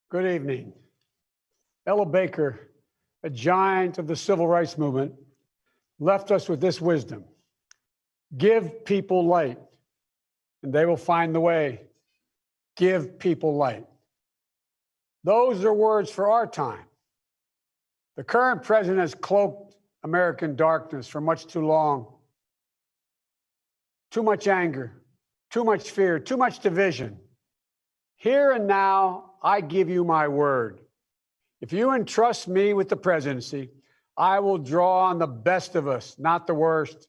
Good evening. Ella Baker, a giant of the civil rights movement, left us with this wisdom: give people light, and they will find the way. Give people light. Those are words for our time. The current president has cloaked American darkness for much too long. Too much anger, too much fear, too much division. Here and now, I give you my word. If you entrust me with the presidency, I will draw on the best of us, not the worst.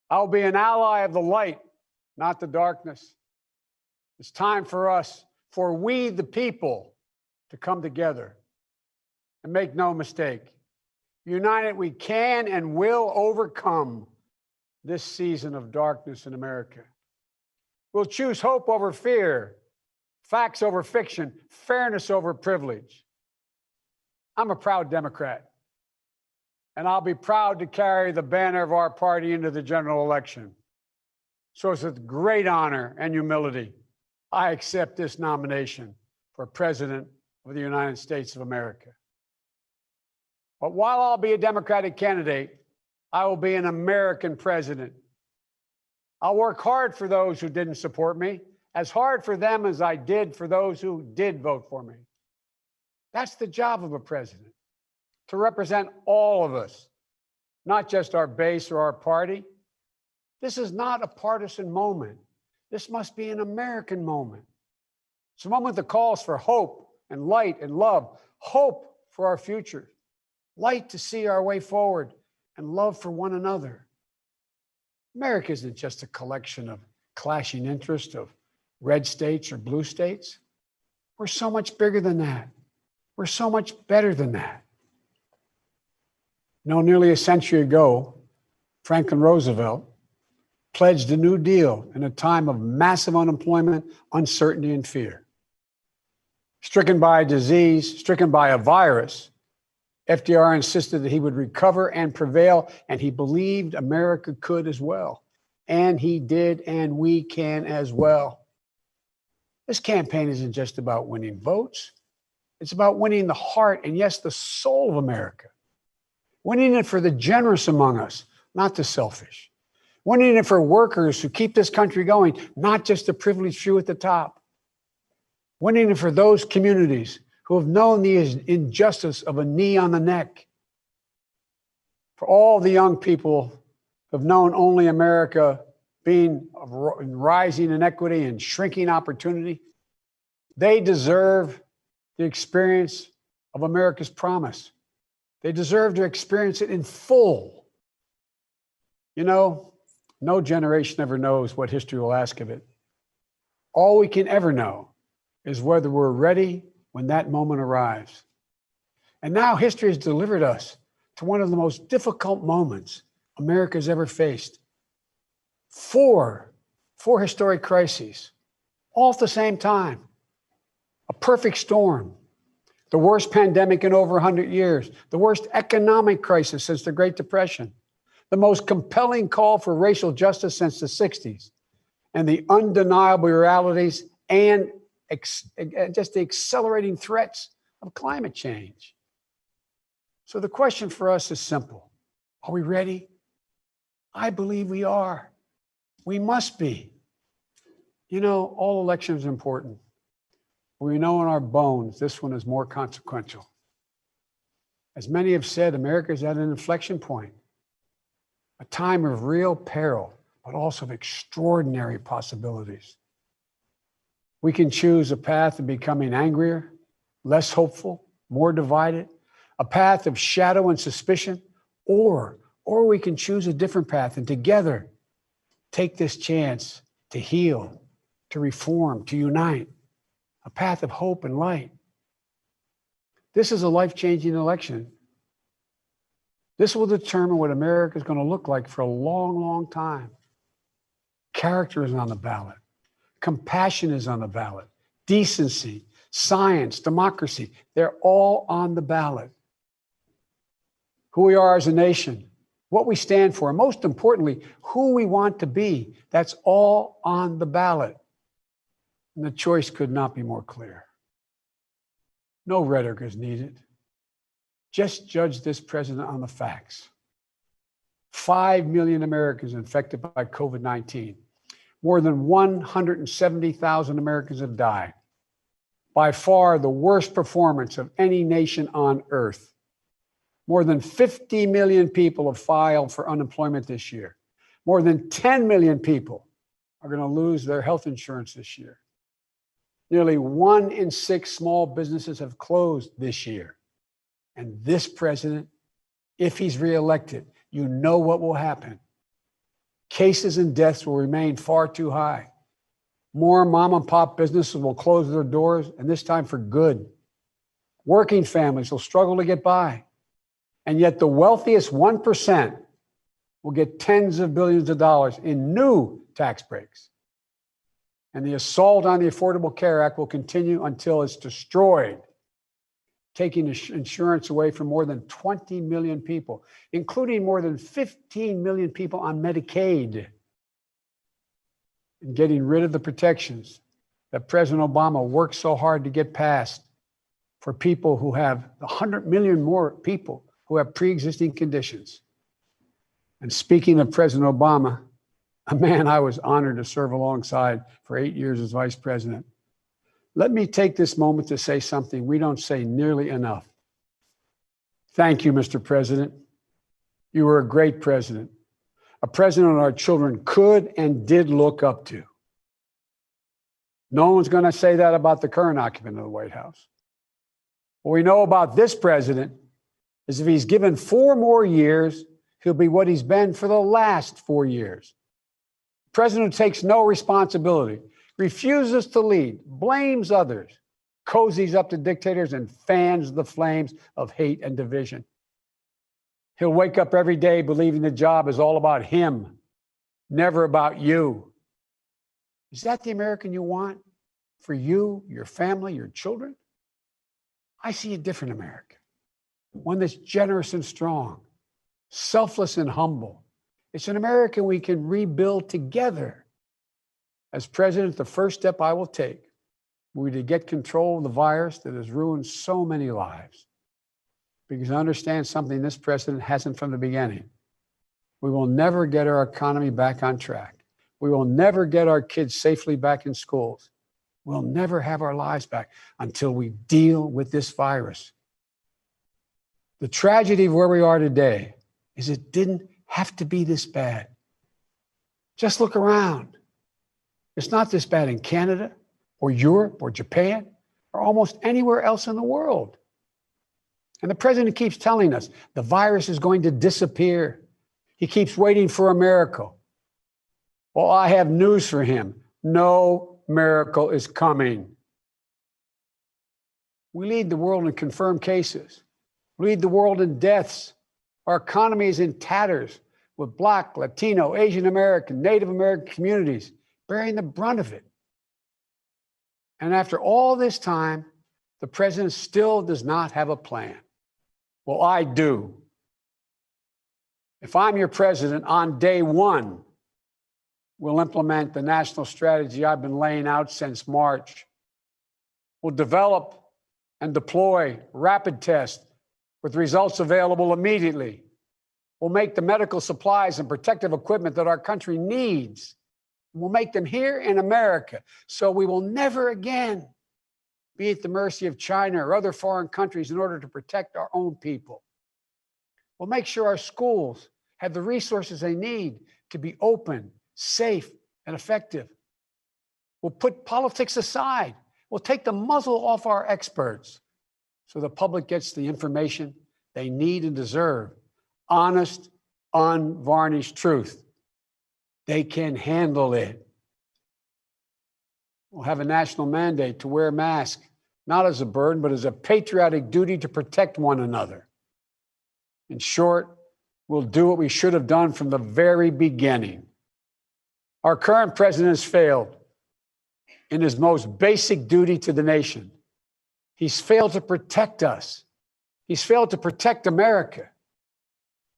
I'll be an ally of the light, not the darkness. It's time for us, for we the people, to come together. And make no mistake, united we can and will overcome this season of darkness in America. We'll choose hope over fear, facts over fiction, fairness over privilege. I'm a proud Democrat, and I'll be proud to carry the banner of our party into the general election. So it's with great honor and humility I accept this nomination for President of the United States of America. But while I'll be a Democratic candidate, I will be an American president. I'll work hard for those who didn't support me, as hard for them as I did for those who did vote for me. That's the job of a president, to represent all of us, not just our base or our party. This is not a partisan moment. This must be an American moment. It's a moment that calls for hope and light and love, hope for our future, light to see our way forward, and love for one another. America isn't just a collection of clashing interests of red states or blue states. We're so much bigger than that. We're so much better than that. Nearly a century ago, Franklin Roosevelt pledged a New Deal in a time of massive unemployment, uncertainty, and fear. Stricken by a disease, stricken by a virus, FDR insisted that he would recover and prevail, and he believed America could as well. And he did, and we can as well. This campaign isn't just about winning votes. It's about winning the heart and, yes, the soul of America. Winning it for the generous among us, not the selfish. Winning it for workers who keep this country going, not just the privileged few at the top. Winning it for those communities who have known the injustice of a knee on the neck. For all the young people who have known only America being rising inequity and shrinking opportunity, they deserve the experience of America's promise. They deserve to experience it in full. You know, no generation ever knows what history will ask of it. All we can ever know is whether we're ready when that moment arrives. And now history has delivered us to one of the most difficult moments America's ever faced. Four historic crises, all at the same time. A perfect storm. The worst pandemic in over 100 years. The worst economic crisis since the Great Depression. The most compelling call for racial justice since the 60s. And the undeniable realities and just the accelerating threats of climate change. So the question for us is simple. Are we ready? I believe we are. We must be. You know, all elections are important. We know in our bones this one is more consequential. As many have said, America is at an inflection point, a time of real peril, but also of extraordinary possibilities. We can choose a path of becoming angrier, less hopeful, more divided, a path of shadow and suspicion, or we can choose a different path and together take this chance to heal, to reform, to unite, a path of hope and light. This is a life-changing election. This will determine what America is going to look like for a long, long time. Character is on the ballot. Compassion is on the ballot. Decency, science, democracy, they're all on the ballot. Who we are as a nation, what we stand for, and most importantly, who we want to be, that's all on the ballot. And the choice could not be more clear. No rhetoric is needed. Just judge this president on the facts. 5 million Americans infected by COVID-19. More than 170,000 Americans have died. By far the worst performance of any nation on earth. More than 50 million people have filed for unemployment this year. More than 10 million people are going to lose their health insurance this year. Nearly 1 in 6 small businesses have closed this year. And this president, if he's reelected, you know what will happen. Cases and deaths will remain far too high. More mom and pop businesses will close their doors, and this time for good. Working families will struggle to get by. And yet the wealthiest 1% will get tens of billions of dollars in new tax breaks. And the assault on the Affordable Care Act will continue until it's destroyed, taking insurance away from more than 20 million people, including more than 15 million people on Medicaid, and getting rid of the protections that President Obama worked so hard to get passed for people who have 100 million more people who have pre-existing conditions. And speaking of President Obama, a man I was honored to serve alongside for 8 years as vice president, let me take this moment to say something we don't say nearly enough. Thank you, Mr. President. You were a great president, a president our children could and did look up to. No one's going to say that about the current occupant of the White House. What we know about this president is if he's given 4 more years, he'll be what he's been for the last 4 years. The president who takes no responsibility, refuses to lead, blames others, cozies up to dictators, and fans the flames of hate and division. He'll wake up every day believing the job is all about him, never about you. Is that the American you want for you, your family, your children? I see a different America, one that's generous and strong, selfless and humble. It's an America we can rebuild together. As president, the first step I will take will be to get control of the virus that has ruined so many lives. Because I understand something this president hasn't from the beginning. We will never get our economy back on track. We will never get our kids safely back in schools. We'll never have our lives back until we deal with this virus. The tragedy of where we are today is it didn't have to be this bad. Just look around. It's not this bad in Canada or Europe or Japan or almost anywhere else in the world. And the president keeps telling us the virus is going to disappear. He keeps waiting for a miracle. Well, I have news for him. No miracle is coming. We lead the world in confirmed cases. We lead the world in deaths. Our economy is in tatters with Black, Latino, Asian American, Native American communities bearing the brunt of it. And after all this time, the president still does not have a plan. Well, I do. If I'm your president, on day one, we'll implement the national strategy I've been laying out since March. We'll develop and deploy rapid tests with results available immediately. We'll make the medical supplies and protective equipment that our country needs. We'll make them here in America, so we will never again be at the mercy of China or other foreign countries in order to protect our own people. We'll make sure our schools have the resources they need to be open, safe, and effective. We'll put politics aside. We'll take the muzzle off our experts so the public gets the information they need and deserve. Honest, unvarnished truth. They can handle it. We'll have a national mandate to wear masks, not as a burden, but as a patriotic duty to protect one another. In short, we'll do what we should have done from the very beginning. Our current president has failed in his most basic duty to the nation. He's failed to protect us. He's failed to protect America.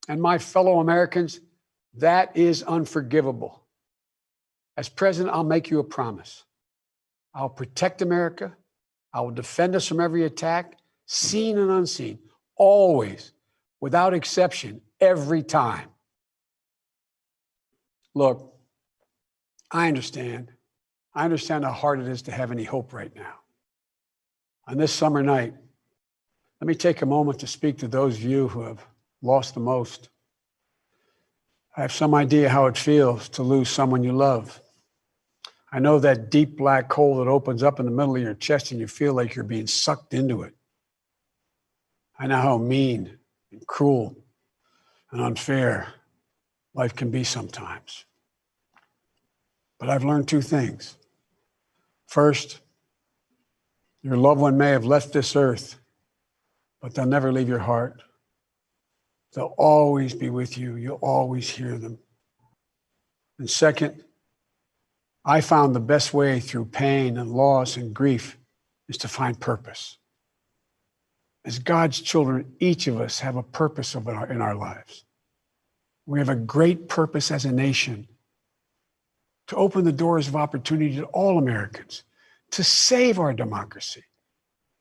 And my fellow Americans, that is unforgivable. As president, I'll make you a promise. I'll protect America. I will defend us from every attack, seen and unseen, always, without exception, every time. Look, I understand. I understand how hard it is to have any hope right now. On this summer night, let me take a moment to speak to those of you who have lost the most. I have some idea how it feels to lose someone you love. I know that deep black hole that opens up in the middle of your chest and you feel like you're being sucked into it. I know how mean and cruel and unfair life can be sometimes. But I've learned two things. First, your loved one may have left this earth, but they'll never leave your heart. They'll always be with you. You'll always hear them. And second, I found the best way through pain and loss and grief is to find purpose. As God's children, each of us have a purpose in our lives. We have a great purpose as a nation to open the doors of opportunity to all Americans, to save our democracy,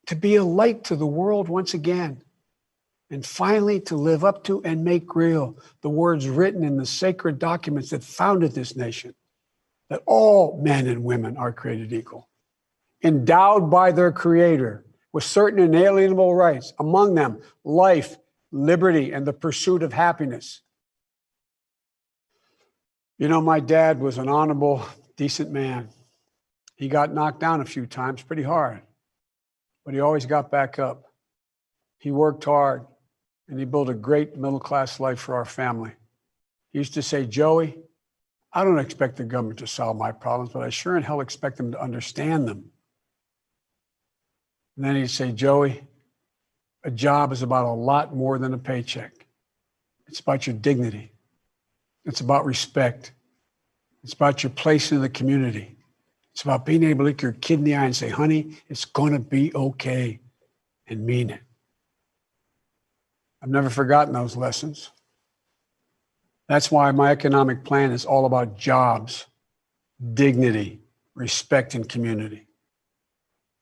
to be a light to the world once again, and finally to live up to and make real the words written in the sacred documents that founded this nation, that all men and women are created equal, endowed by their Creator with certain inalienable rights, among them life, liberty, and the pursuit of happiness. You know, my dad was an honorable, decent man. He got knocked down a few times pretty hard, but he always got back up. He worked hard, and he built a great middle-class life for our family. He used to say, Joey, I don't expect the government to solve my problems, but I sure in hell expect them to understand them. And then he'd say, Joey, a job is about a lot more than a paycheck. It's about your dignity. It's about respect. It's about your place in the community. It's about being able to look your kid in the eye and say, honey, it's going to be okay, and mean it. I've never forgotten those lessons. That's why my economic plan is all about jobs, dignity, respect, and community.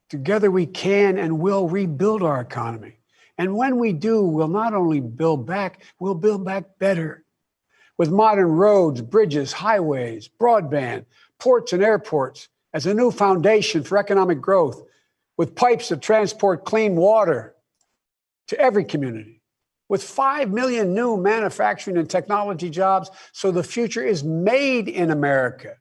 Together we can and will rebuild our economy. And when we do, we'll not only build back, we'll build back better. With modern roads, bridges, highways, broadband, ports and airports as a new foundation for economic growth, with pipes that transport clean water to every community, with 5 million new manufacturing and technology jobs, so the future is made in America,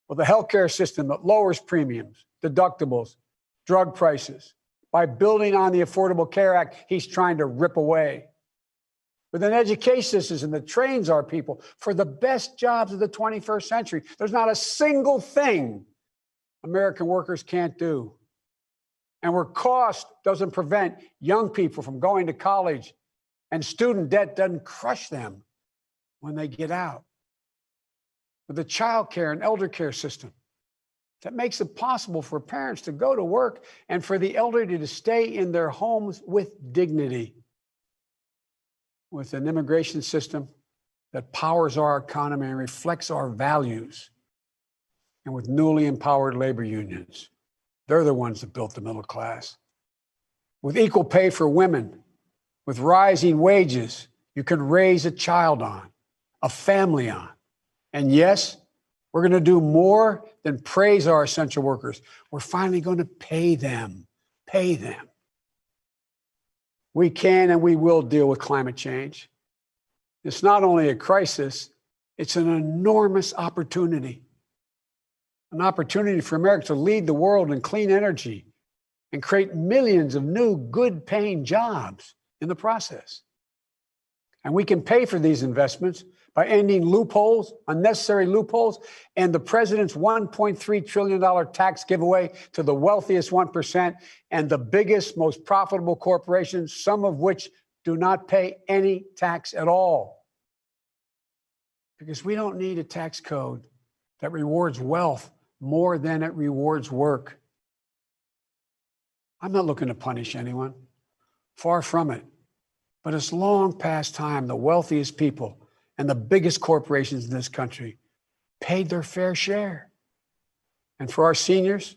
with a healthcare system that lowers premiums, deductibles, drug prices, by building on the Affordable Care Act he's trying to rip away, with an education system that trains our people for the best jobs of the 21st century. There's not a single thing American workers can't do. And where cost doesn't prevent young people from going to college and student debt doesn't crush them when they get out. With a child care and elder care system that makes it possible for parents to go to work and for the elderly to stay in their homes with dignity. With an immigration system that powers our economy and reflects our values, and with newly empowered labor unions. They're the ones that built the middle class. With equal pay for women, with rising wages you can raise a child on, a family on. And yes, we're going to do more than praise our essential workers. We're finally going to pay them. Pay them. We can and we will deal with climate change. It's not only a crisis, it's an enormous opportunity. An opportunity for America to lead the world in clean energy and create millions of new, good-paying jobs in the process. And we can pay for these investments by ending loopholes, unnecessary loopholes, and the president's $1.3 trillion tax giveaway to the wealthiest 1% and the biggest, most profitable corporations, some of which do not pay any tax at all. Because we don't need a tax code that rewards wealth more than it rewards work. I'm not looking to punish anyone. Far from it. But it's long past time the wealthiest people and the biggest corporations in this country paid their fair share. And for our seniors,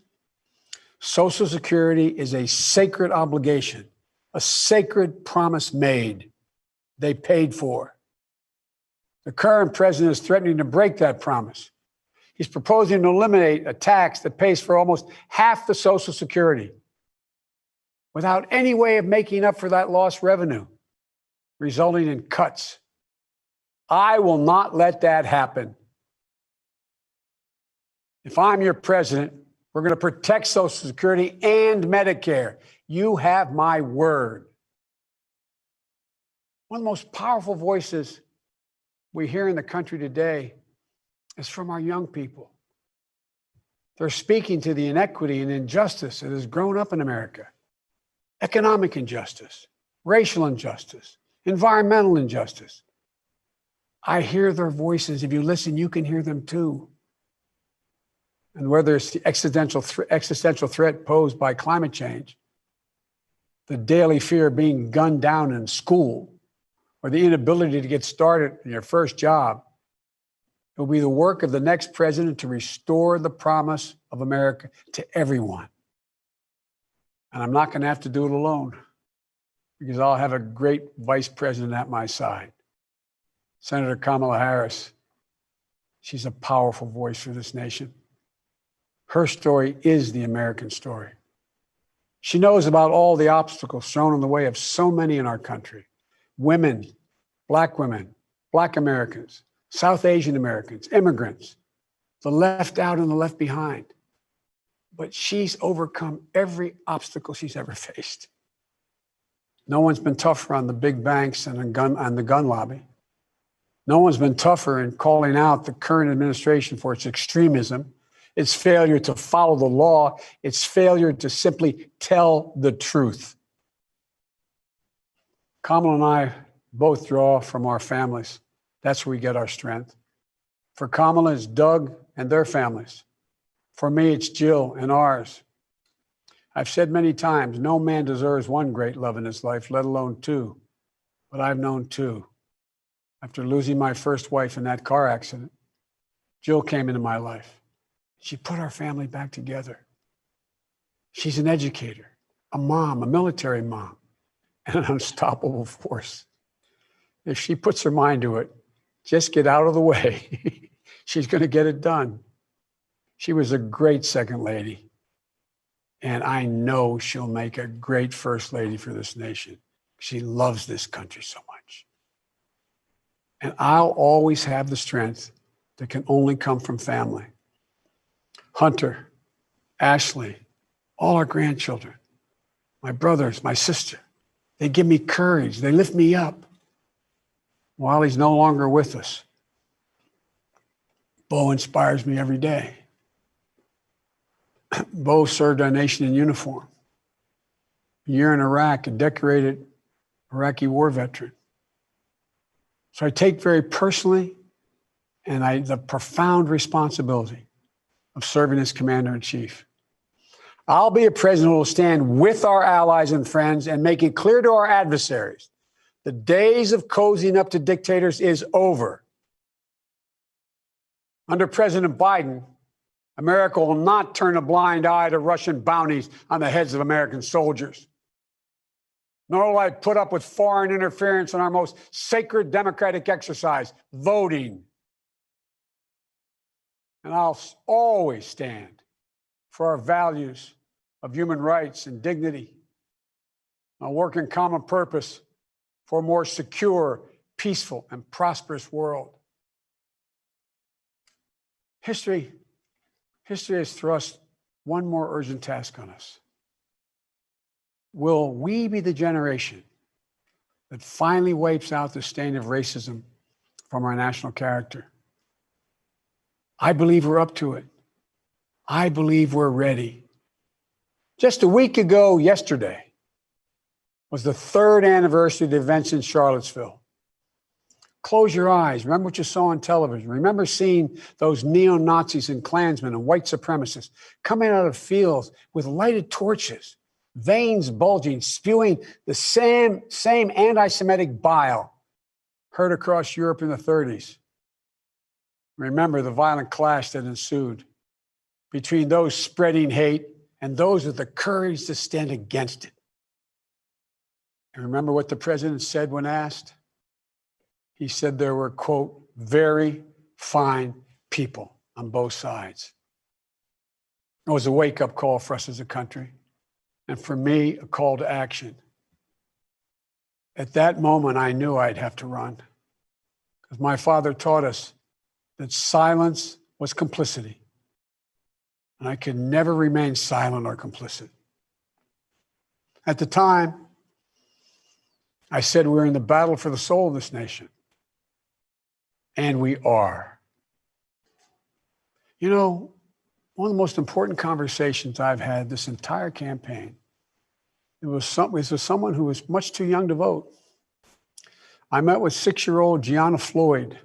Social Security is a sacred obligation, a sacred promise made. They paid for. The current president is threatening to break that promise. He's proposing to eliminate a tax that pays for almost half the Social Security without any way of making up for that lost revenue, resulting in cuts. I will not let that happen. If I'm your president, we're going to protect Social Security and Medicare. You have my word. One of the most powerful voices we hear in the country today is from our young people. They're speaking to the inequity and injustice that has grown up in America. Economic injustice, racial injustice, environmental injustice. I hear their voices. If you listen, you can hear them too. And whether it's the existential threat posed by climate change, the daily fear of being gunned down in school, or the inability to get started in your first job, it will be the work of the next president to restore the promise of America to everyone. And I'm not going to have to do it alone, because I'll have a great vice president at my side. Senator Kamala Harris, she's a powerful voice for this nation. Her story is the American story. She knows about all the obstacles thrown in the way of so many in our country. Women, Black Americans, South Asian Americans, immigrants, the left out and the left behind. But she's overcome every obstacle she's ever faced. No one's been tougher on the big banks and the gun lobby. No one's been tougher in calling out the current administration for its extremism, its failure to follow the law, its failure to simply tell the truth. Kamala and I both draw from our families. That's where we get our strength. For Kamala, it's Doug and their families. For me, it's Jill and ours. I've said many times, no man deserves one great love in his life, let alone two. But I've known two. After losing my first wife in that car accident, Jill came into my life. She put our family back together. She's an educator, a mom, a military mom, and an unstoppable force. If she puts her mind to it, just get out of the way. She's going to get it done. She was a great second lady, and I know she'll make a great first lady for this nation. She loves this country so much. And I'll always have the strength that can only come from family. Hunter, Ashley, all our grandchildren, my brothers, my sister, they give me courage. They lift me up. While he's no longer with us, Bo inspires me every day. Bo served our nation in uniform. A year in Iraq, a decorated Iraqi war veteran. So I take very personally the profound responsibility of serving as commander-in-chief. I'll be a president who will stand with our allies and friends and make it clear to our adversaries the days of cozying up to dictators is over. Under President Biden, America will not turn a blind eye to Russian bounties on the heads of American soldiers. Nor will I put up with foreign interference in our most sacred democratic exercise, voting. And I'll always stand for our values of human rights and dignity. I'll work in common purpose for a more secure, peaceful, and prosperous world. History has thrust one more urgent task on us. Will we be the generation that finally wipes out the stain of racism from our national character? I believe we're up to it. I believe we're ready. Just a week ago yesterday was the third anniversary of the events in Charlottesville. Close your eyes. Remember what you saw on television. Remember seeing those neo-Nazis and Klansmen and white supremacists coming out of fields with lighted torches, veins bulging, spewing the same anti-Semitic bile heard across Europe in the 30s. Remember the violent clash that ensued between those spreading hate and those with the courage to stand against it. And remember what the president said when asked? He said there were, quote, very fine people on both sides. It was a wake-up call for us as a country, and for me, a call to action. At that moment, I knew I'd have to run, because my father taught us that silence was complicity, and I could never remain silent or complicit. At the time, I said we're in the battle for the soul of this nation, and we are. You know, one of the most important conversations I've had this entire campaign, it was with someone who was much too young to vote. I met with 6-year-old Gianna Floyd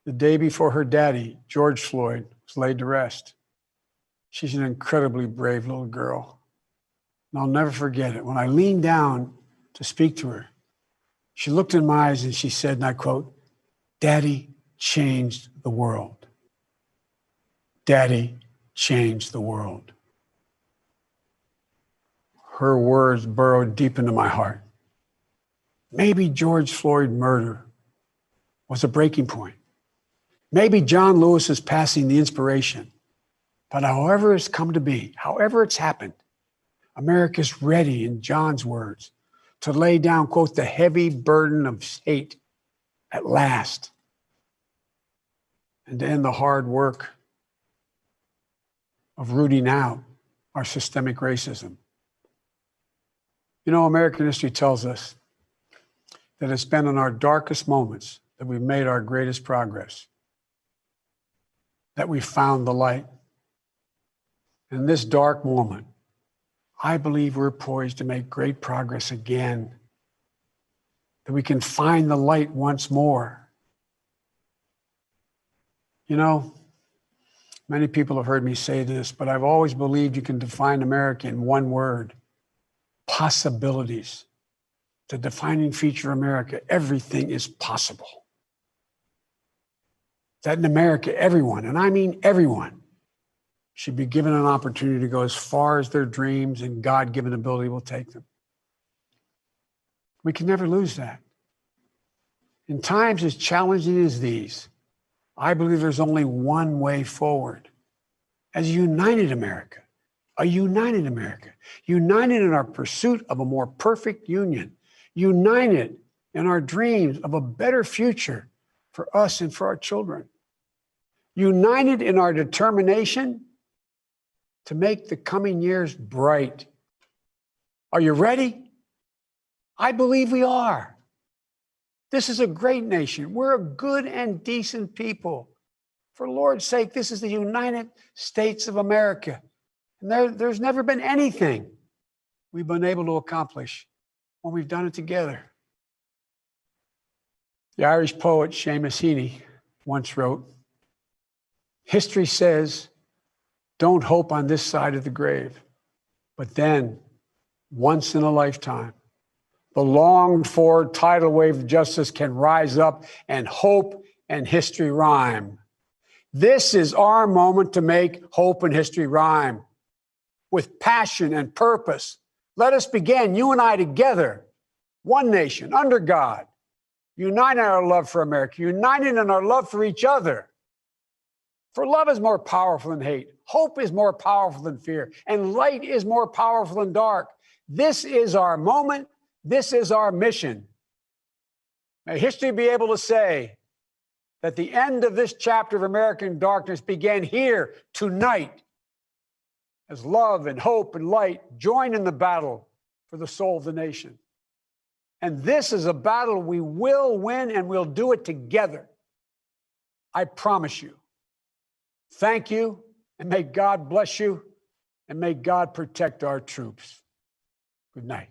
the day before her daddy, George Floyd, was laid to rest. She's an incredibly brave little girl. And I'll never forget it. When I leaned down to speak to her, she looked in my eyes and she said, and I quote, "Daddy changed the world. Daddy changed the world." Her words burrowed deep into my heart. Maybe George Floyd's murder was a breaking point. Maybe John Lewis is passing the inspiration. But however it's come to be, however it's happened, America's ready, in John's words, to lay down, quote, the heavy burden of hate at last, and to end the hard work of rooting out our systemic racism. You know, American history tells us that it's been in our darkest moments that we've made our greatest progress, that we found the light. In this dark moment, I believe we're poised to make great progress again, that we can find the light once more. You know, many people have heard me say this, but I've always believed you can define America in one word: possibilities. The defining feature of America: everything is possible. That in America, everyone, and I mean everyone, should be given an opportunity to go as far as their dreams and God-given ability will take them. We can never lose that. In times as challenging as these, I believe there's only one way forward. As a united America, united in our pursuit of a more perfect union, united in our dreams of a better future for us and for our children, united in our determination to make the coming years bright. Are you ready? I believe we are. This is a great nation. We're a good and decent people. For Lord's sake, this is the United States of America. And there's never been anything we've been able to accomplish when we've done it together. The Irish poet Seamus Heaney once wrote, "History says, don't hope on this side of the grave, but then, once in a lifetime, the longed-for tidal wave of justice can rise up, and hope and history rhyme." This is our moment to make hope and history rhyme with passion and purpose. Let us begin, you and I together, one nation, under God, united in our love for America, united in our love for each other. For love is more powerful than hate. Hope is more powerful than fear. And light is more powerful than dark. This is our moment. This is our mission. May history be able to say that the end of this chapter of American darkness began here tonight, as love and hope and light join in the battle for the soul of the nation. And this is a battle we will win, and we'll do it together. I promise you. Thank you, and may God bless you, and may God protect our troops. Good night.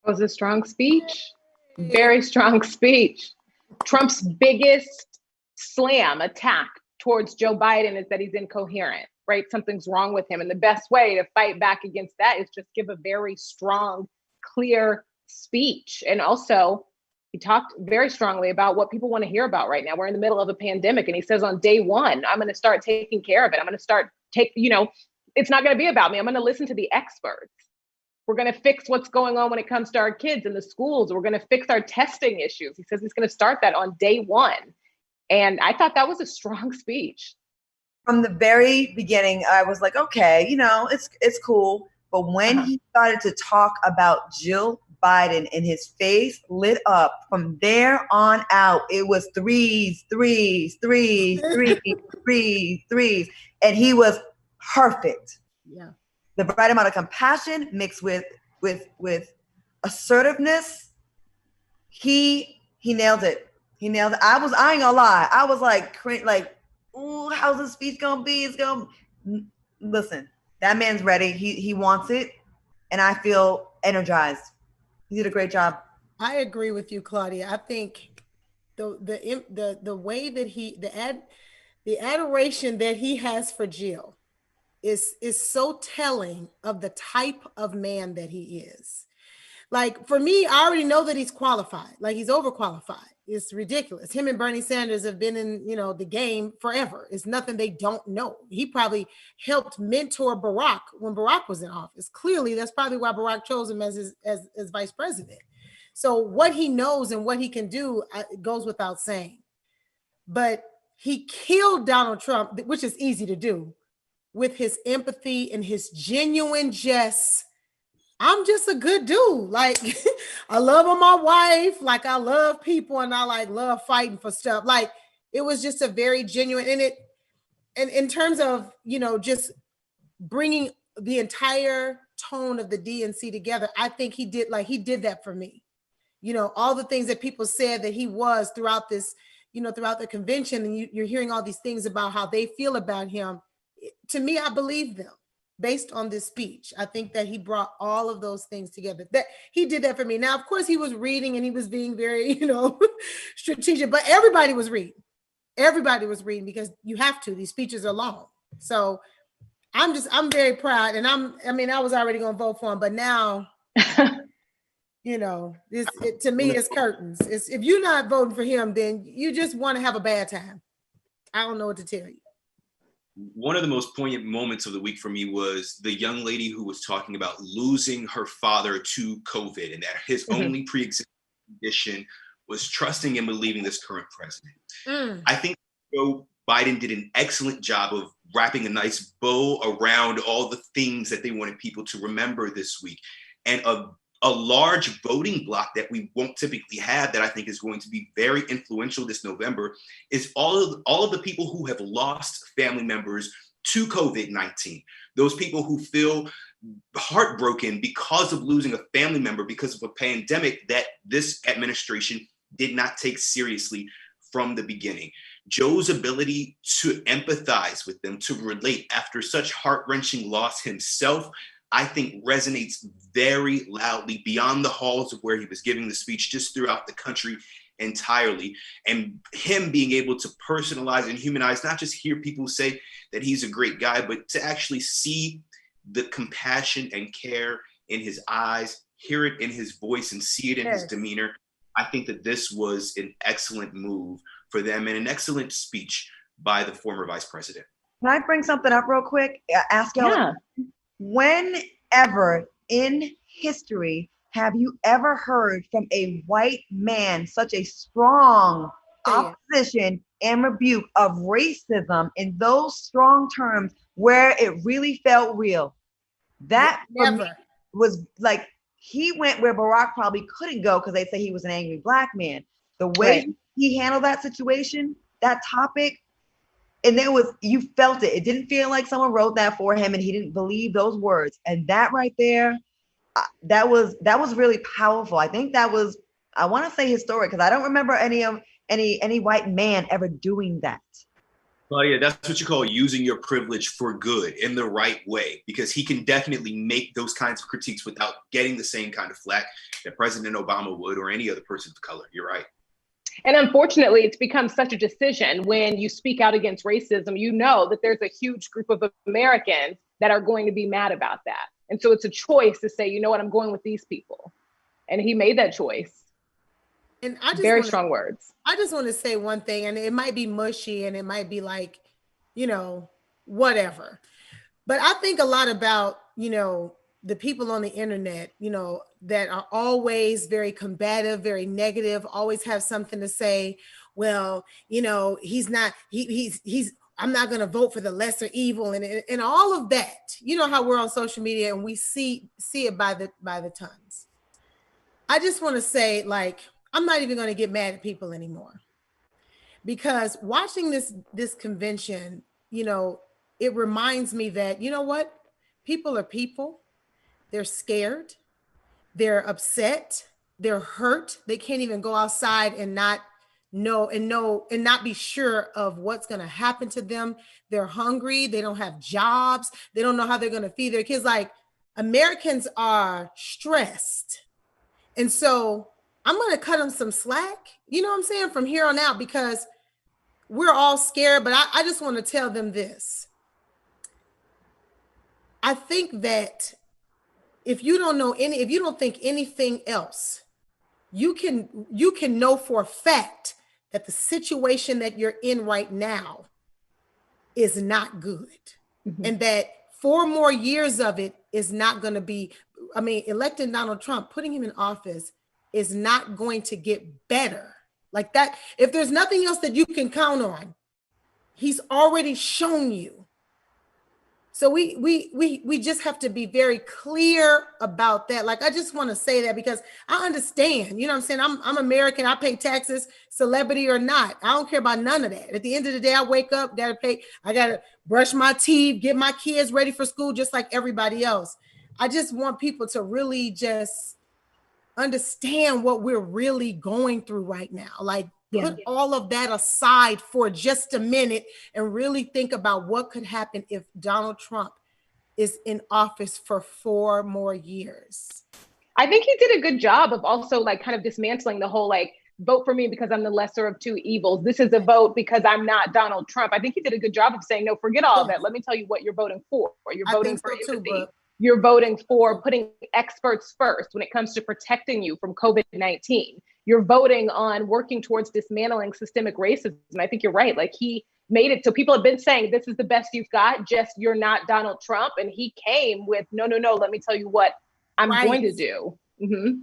That was a strong speech. Very strong speech. Trump's biggest attack towards Joe Biden is that he's incoherent, right? Something's wrong with him. And the best way to fight back against that is just give a very strong, clear speech. And also, he talked very strongly about what people want to hear about right now. We're in the middle of a pandemic. And he says on day one, I'm going to start taking care of it. I'm going to it's not going to be about me. I'm going to listen to the experts. We're going to fix what's going on when it comes to our kids in the schools. We're going to fix our testing issues. He says he's going to start that on day one. And I thought that was a strong speech. From the very beginning, I was like, okay, it's cool. But when he started to talk about Jill Biden and his face lit up from there on out, it was threes. And he was perfect. Yeah. The right amount of compassion mixed with assertiveness. He nailed it. He nailed it. I ain't gonna lie. I was like, ooh, how's the speech gonna be? Listen, that man's ready. He wants it. And I feel energized. He did a great job. I agree with you, Claudia. I think the way that the adoration that he has for Jill is so telling of the type of man that he is. Like, for me, I already know that he's qualified. Like, he's overqualified. It's ridiculous. Him and Bernie Sanders have been in, the game forever. It's nothing they don't know. He probably helped mentor Barack when Barack was in office. Clearly, that's probably why Barack chose him as vice president. So what he knows and what he can do goes without saying. But he killed Donald Trump, which is easy to do, with his empathy and his genuine I'm just a good dude. Like, I love my wife. Like, I love people, and I love fighting for stuff. Like, it was just a very genuine, and in terms of, just bringing the entire tone of the DNC together, I think he did that for me. All the things that people said that he was throughout this, throughout the convention, and you're hearing all these things about how they feel about him. To me, I believe them based on this speech. I think that he brought all of those things together. That he did that for me. Now, of course, he was reading and he was being very, strategic, but everybody was reading. Everybody was reading because you have to. These speeches are long. So I'm very proud. And I was already going to vote for him, but now, to me, it's curtains. If you're not voting for him, then you just want to have a bad time. I don't know what to tell you. One of the most poignant moments of the week for me was the young lady who was talking about losing her father to COVID and that his only pre-existing condition was trusting and believing this current president. I think Joe Biden did an excellent job of wrapping a nice bow around all the things that they wanted people to remember this week. And a large voting block that we won't typically have that I think is going to be very influential this November is all of the people who have lost family members to COVID-19. Those people who feel heartbroken because of losing a family member because of a pandemic that this administration did not take seriously from the beginning. Joe's ability to empathize with them, to relate after such heart-wrenching loss himself, I think resonates very loudly beyond the halls of where he was giving the speech, just throughout the country entirely. And him being able to personalize and humanize, not just hear people say that he's a great guy, but to actually see the compassion and care in his eyes, hear it in his voice, and see it in his demeanor. I think that this was an excellent move for them and an excellent speech by the former vice president. Can I bring something up real quick? Ask y'all. Yeah. Whenever in history have you ever heard from a white man such a strong opposition and rebuke of racism in those strong terms where it really felt real? That was like, he went where Barack probably couldn't go because they say he was an angry black man. The way he handled that situation, that topic, and you felt it. It didn't feel like someone wrote that for him and he didn't believe those words. And that right there, that was really powerful. I think that was, I want to say historic, because I don't remember any white man ever doing that. Well, yeah, that's what you call using your privilege for good in the right way, because he can definitely make those kinds of critiques without getting the same kind of flack that President Obama would or any other person of color. You're right. And unfortunately, it's become such a decision when you speak out against racism, you know that there's a huge group of Americans that are going to be mad about that. And so it's a choice to say, you know what, I'm going with these people. And he made that choice. And I just very strong words. I just want to say one thing, and it might be mushy and it might be like, whatever. But I think a lot about, the people on the internet, that are always very combative, very negative, always have something to say. Well, he's I'm not going to vote for the lesser evil and all of that. You know how we're on social media and we see it by the tons. I just want to say, like, I'm not even going to get mad at people anymore, because watching this convention, it reminds me that, you know what? People are people. They're scared. They're upset. They're hurt. They can't even go outside and not know and not be sure of what's going to happen to them. They're hungry. They don't have jobs. They don't know how they're going to feed their kids. Like, Americans are stressed. And so I'm going to cut them some slack, you know what I'm saying, from here on out, because we're all scared. But I just want to tell them this. I think that if you don't think anything else, you can know for a fact that the situation that you're in right now is not good. Mm-hmm. And that 4 more years of it is not going to be, electing Donald Trump, putting him in office is not going to get better. Like that, if there's nothing else that you can count on, he's already shown you. So we just have to be very clear about that. Like, I just want to say that because I understand, you know what I'm saying? I'm American. I pay taxes, celebrity or not. I don't care about none of that. At the end of the day, I wake up, I got to brush my teeth, get my kids ready for school, just like everybody else. I just want people to really just understand what we're really going through right now. Like, put all of that aside for just a minute and really think about what could happen if Donald Trump is in office for 4 more years. I think he did a good job of also, like, kind of dismantling the whole, like, vote for me because I'm the lesser of 2 evils. This is a vote because I'm not Donald Trump. I think he did a good job of saying, no, forget all of that. Let me tell you what you're voting for. You're voting for empathy. You're voting for putting experts first when it comes to protecting you from COVID-19. You're voting on working towards dismantling systemic racism. I think you're right. Like, he made it so people have been saying, this is the best you've got, just you're not Donald Trump. And he came with, no, let me tell you what I'm going to do. Mm-hmm.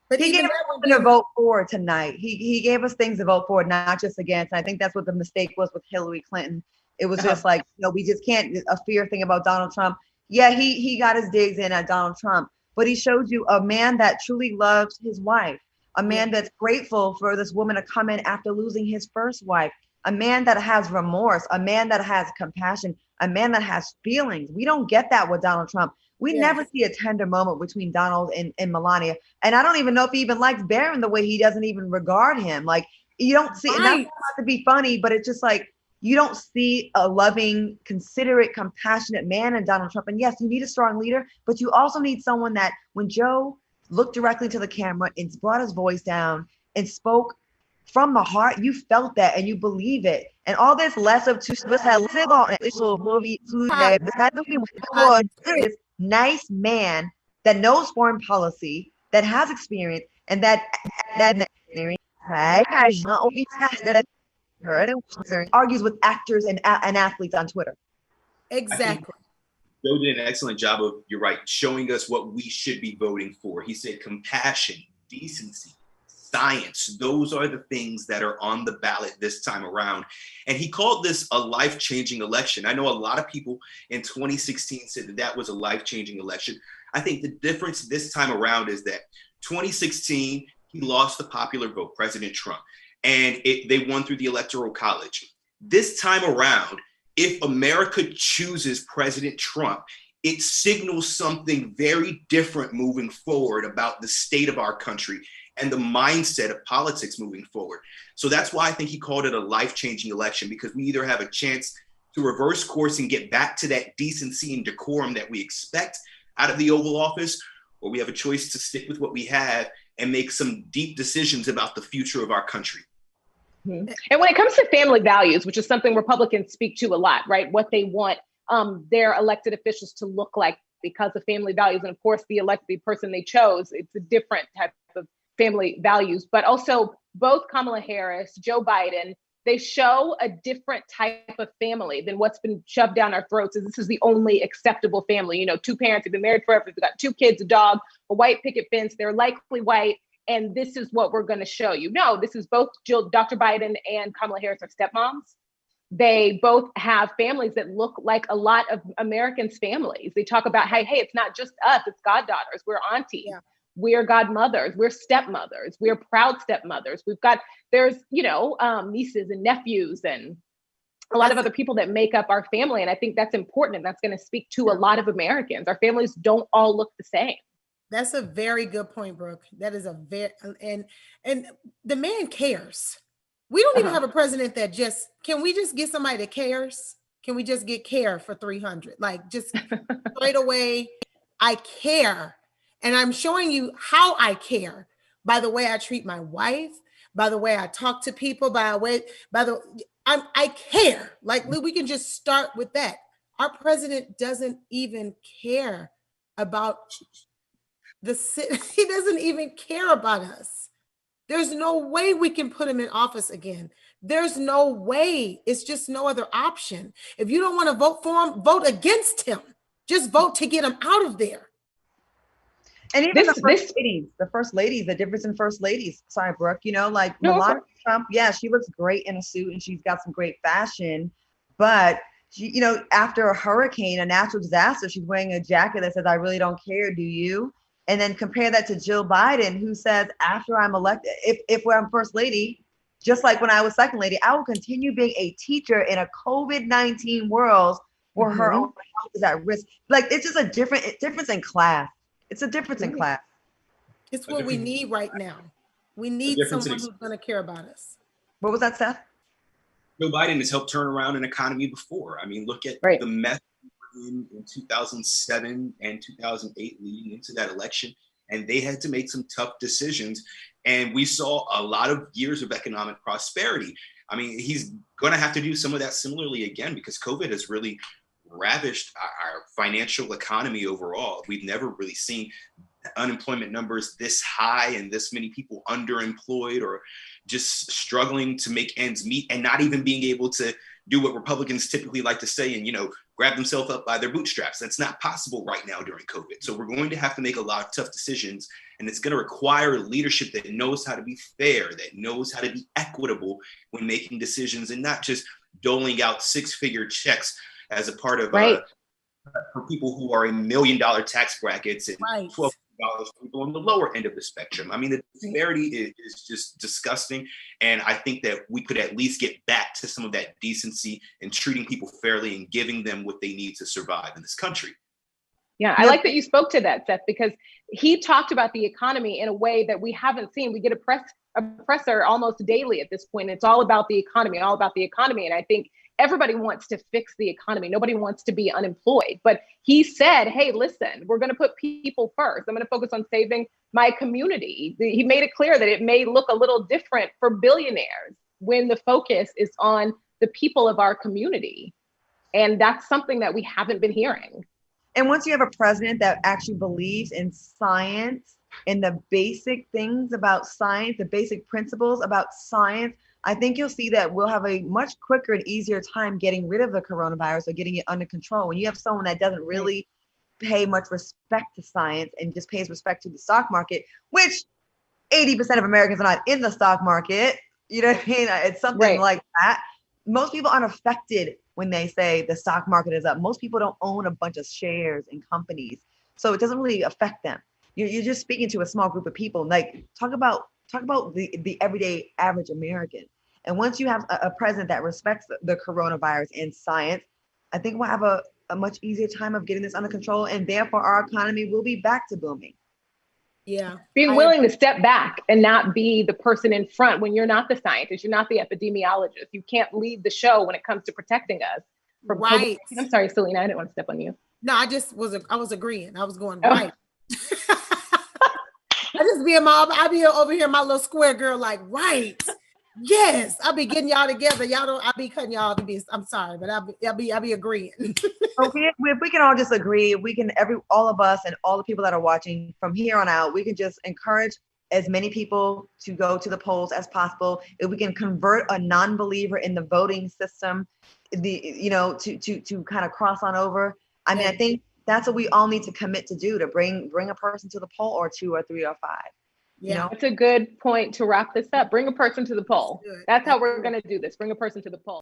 But he gave us something to vote for tonight. He gave us things to vote for, not just against. And I think that's what the mistake was with Hillary Clinton. It was just like, we just can't, a fear thing about Donald Trump. Yeah, he got his digs in at Donald Trump, but he showed you a man that truly loves his wife, a man that's grateful for this woman to come in after losing his first wife, a man that has remorse, a man that has compassion, a man that has feelings. We don't get that with Donald Trump. We never see a tender moment between Donald and Melania. And I don't even know if he even likes Barron the way he doesn't even regard him. Like, you don't see, and that's not to be funny, but it's just like, you don't see a loving, considerate, compassionate man in Donald Trump. And yes, you need a strong leader, but you also need someone that when Joe looked directly to the camera and brought his voice down and spoke from the heart, you felt that and you believe it. And all this less of this nice man that knows foreign policy, that has experience, and that argues with actors and athletes on Twitter. Exactly. Joe did an excellent job of, you're right, showing us what we should be voting for. He said compassion, decency, science. Those are the things that are on the ballot this time around. And he called this a life-changing election. I know a lot of people in 2016 said that that was a life-changing election. I think the difference this time around is that 2016, he lost the popular vote, President Trump, and they won through the Electoral College. This time around, if America chooses President Trump, it signals something very different moving forward about the state of our country and the mindset of politics moving forward. So that's why I think he called it a life-changing election, because we either have a chance to reverse course and get back to that decency and decorum that we expect out of the Oval Office, or we have a choice to stick with what we have and make some deep decisions about the future of our country. Mm-hmm. And when it comes to family values, which is something Republicans speak to a lot, right? What they want their elected officials to look like because of family values. And of course, the elected person they chose, it's a different type of family values. But also both Kamala Harris, Joe Biden, they show a different type of family than what's been shoved down our throats. This is the only acceptable family. You know, two parents have been married forever. They've got two kids, a dog, a white picket fence. They're likely white. And this is what we're going to show you. No, this is both Dr. Biden and Kamala Harris are stepmoms. They both have families that look like a lot of Americans' families. They talk about, hey, it's not just us, it's goddaughters. We're aunties. Yeah. We're godmothers, we're stepmothers, we're proud stepmothers. There's, nieces and nephews and a lot of other people that make up our family. And I think that's important. And that's going to speak to a lot of Americans. Our families don't all look the same. That's a very good point, Brooke. That is and the man cares. We don't even have a president that can we just get somebody that cares? Can we just get care for 300? Like just straight away, I care. And I'm showing you how I care by the way I treat my wife, by the way I talk to people, I care. Like we can just start with that. Our president doesn't even care about he doesn't even care about us. There's no way we can put him in office again. There's no way. It's just no other option. If you don't want to vote for him, vote against him. Just vote to get him out of there. And even the first ladies, the difference in first ladies. Sorry, Brooke, Melania Trump, yeah, she looks great in a suit and she's got some great fashion. But, she, after a hurricane, a natural disaster, she's wearing a jacket that says, I really don't care, do you? And then compare that to Jill Biden, who says, after I'm elected, if I'm first lady, just like when I was second lady, I will continue being a teacher in a COVID-19 world where her own health is at risk. Like, it's just a difference in class. It's a difference in class. It's what we need right now. We need someone who's going to care about us. What was that, Seth? Joe Biden has helped turn around an economy before. I mean, look at the mess in 2007 and 2008 leading into that election. And they had to make some tough decisions. And we saw a lot of years of economic prosperity. I mean, he's going to have to do some of that similarly again, because COVID has really ravished our financial economy overall. We've never really seen unemployment numbers this high and this many people underemployed or just struggling to make ends meet and not even being able to do what Republicans typically like to say and, grab themselves up by their bootstraps. That's not possible right now during COVID. So we're going to have to make a lot of tough decisions, and it's going to require leadership that knows how to be fair, that knows how to be equitable when making decisions and not just doling out six-figure checks as a part of for people who are in $1 million tax brackets and $12 for people on the lower end of the spectrum. I mean, the disparity is just disgusting. And I think that we could at least get back to some of that decency and treating people fairly and giving them what they need to survive in this country. Yeah, I like that you spoke to that, Seth, because he talked about the economy in a way that we haven't seen. We get a presser almost daily at this point. It's all about the economy, And I think everybody wants to fix the economy. Nobody wants to be unemployed. But he said, hey, listen, we're going to put people first. I'm going to focus on saving my community. He made it clear that it may look a little different for billionaires when the focus is on the people of our community. And that's something that we haven't been hearing. And once you have a president that actually believes in science and the basic things about science, the basic principles about science, I think you'll see that we'll have a much quicker and easier time getting rid of the coronavirus or getting it under control. When you have someone that doesn't really pay much respect to science and just pays respect to the stock market, which 80% of Americans are not in the stock market, you know what I mean? It's something like that. Most people aren't affected when they say the stock market is up. Most people don't own a bunch of shares in companies, so it doesn't really affect them. You're just speaking to a small group of people. Like talk about the everyday average American. And once you have a president that respects the coronavirus and science, I think we'll have a much easier time of getting this under control, and therefore our economy will be back to booming. Yeah. Being willing to step back and not be the person in front when you're not the scientist, you're not the epidemiologist. You can't lead the show when it comes to protecting us from COVID. I'm sorry, Selena, I didn't want to step on you. No, I was agreeing. I was going right. I be over here, my little square girl, like, right. Yes, I'll be getting y'all together. I be cutting y'all to be, I'm sorry, but I'll be agreeing. So if we can all just agree, we can all of us and all the people that are watching from here on out, we can just encourage as many people to go to the polls as possible. If we can convert a non-believer in the voting system, to kind of cross on over. I mean, I think that's what we all need to commit to do, to bring a person to the poll, or 2 or 3 or 5. Yeah. You know? That's a good point to wrap this up. Bring a person to the poll. That's how we're going to do this. Bring a person to the poll.